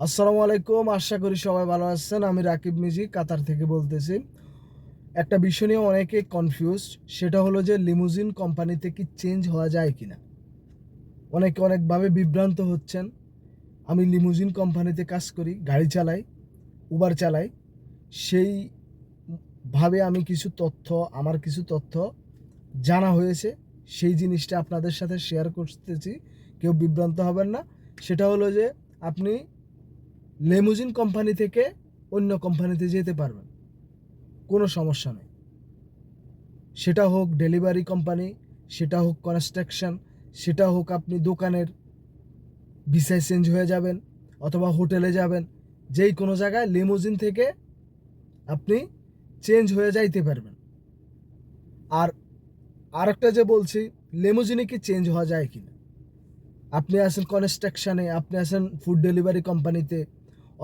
আসসালামু আলাইকুম। আশা করি সবাই ভালো আছেন। আমি রাকিব মিজি কাতার থেকে বলতেছি। একটা বিষয় নিয়ে অনেকে কনফিউজড, সেটা হলো যে লিমুজিন কোম্পানিতে কি চেঞ্জ হওয়া যায় কিনা। অনেকে অনেকভাবে বিভ্রান্ত হচ্ছেন। আমি লিমুজিন কোম্পানিতে কাজ করি, গাড়ি চালাই, উবার চালাই। সেই ভাবে আমি আমার কিছু তথ্য জানা হয়েছে, সেই জিনিসটা আপনাদের সাথে শেয়ার করতেছি। কেউ বিভ্রান্ত হবেন না। সেটা হলো যে আপনি লিমুজিন কোম্পানি থেকে অন্য কোম্পানিতে যেতে পারবেন, কোনো সমস্যা নেই। সেটা হোক ডেলিভারি কোম্পানি, সেটা হোক কনস্ট্রাকশন, সেটা হোক আপনি দোকানের ভিসায় চেঞ্জ হয়ে যাবেন অথবা হোটেলে যাবেন, যেই কোনো জায়গায় লিমুজিন থেকে আপনি চেঞ্জ হয়ে যাইতে পারবেন। আর আরেকটা যে বলছি, লিমুজিনে কি চেঞ্জ হওয়া যায় কি না। আপনি আছেন কনস্ট্রাকশানে, আপনি আছেন ফুড ডেলিভারি কোম্পানিতে,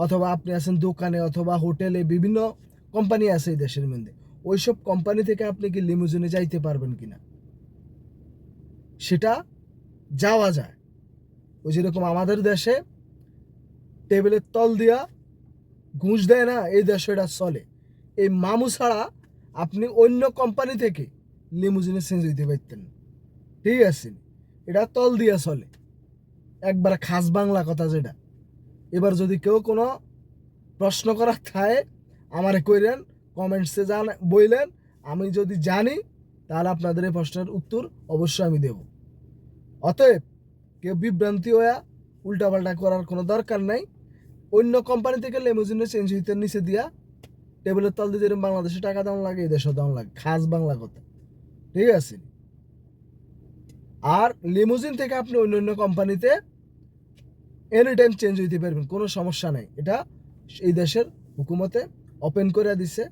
অথবা আপনি আছেন দোকানে অথবা হোটেলে, বিভিন্ন কোম্পানি আছে এই দেশের মধ্যে। ওইসব কোম্পানি থেকে আপনি কি লিমুজিনে যাইতে পারবেন কিনা, সেটা যাওয়া যায়। ওই যেরকম আমাদের দেশে টেবিলের তল দিয়া ঘুষ দেয় না, এই দেশে এটা চলে। এই মামু ছাড়া আপনি অন্য কোম্পানি থেকে লিমুজিনে চেঞ্জ হইতে পারতেন, ঠিক আছে? এটা তল দিয়া চলে, একবার খাস বাংলা কথা যেটা। এবার যদি কেউ কোনো প্রশ্ন করার থাকে আমারে কইলেন, কমেন্টসে বইলেন। আমি যদি জানি তাহলে আপনাদের এই প্রশ্নের উত্তর অবশ্যই আমি দেব। অতএব কেউ বিভ্রান্তি হয়ে উল্টাপাল্টা করার কোনো দরকার নাই। অন্য কোম্পানি থেকে লিমুজিনে চেঞ্জ হইতে নিচে দিয়া টেবিলের তল দিয়ে যেরকম বাংলাদেশে টাকা দাম লাগে, এই দেশে দাম লাগে, খাস বাংলা কথা, ঠিক আছে? আর লিমুজিন থেকে আপনি অন্য অন্য কোম্পানিতে এনি টাইম চেঞ্জ হইতে পারবেন, কোনো সমস্যা নাই। এটা এই দেশের হুকুমতে ওপেন করে দিছে।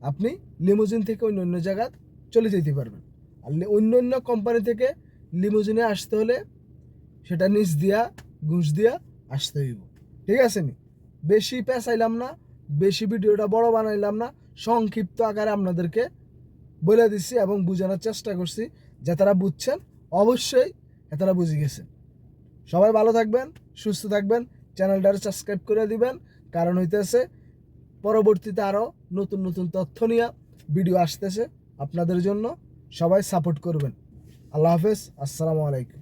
আপনি লিমুজিন থেকে অন্য অন্য জায়গা চলে যেতে পারবেন। আর অন্য অন্য কোম্পানি থেকে লিমুজিনে আসতে হলে সেটা নিচ দিয়া ঘুষ দিয়া আসতে হইব, ঠিক আছে? বেশি পেঁচাইলাম না, বেশি ভিডিওটা বড় বানাইলাম না, সংক্ষিপ্ত আকারে আপনাদেরকে বলে দিচ্ছি এবং বোঝানোর চেষ্টা করছি। যে তারা বুঝছেন, অবশ্যই তারা বুঝে গেছেন। সবাই ভালো থাকবেন, সুস্থ থাকবেন, চ্যানেলটা সাবস্ক্রাইব করে দিবেন। কারণ হইতেছে পরবর্তীতে আরও নতুন নতুন তথ্য নিয়ে ভিডিও আসতেছে আপনাদের জন্য। সবাই সাপোর্ট করবেন। আল্লাহ হাফেজ, আসসালামু আলাইকুম।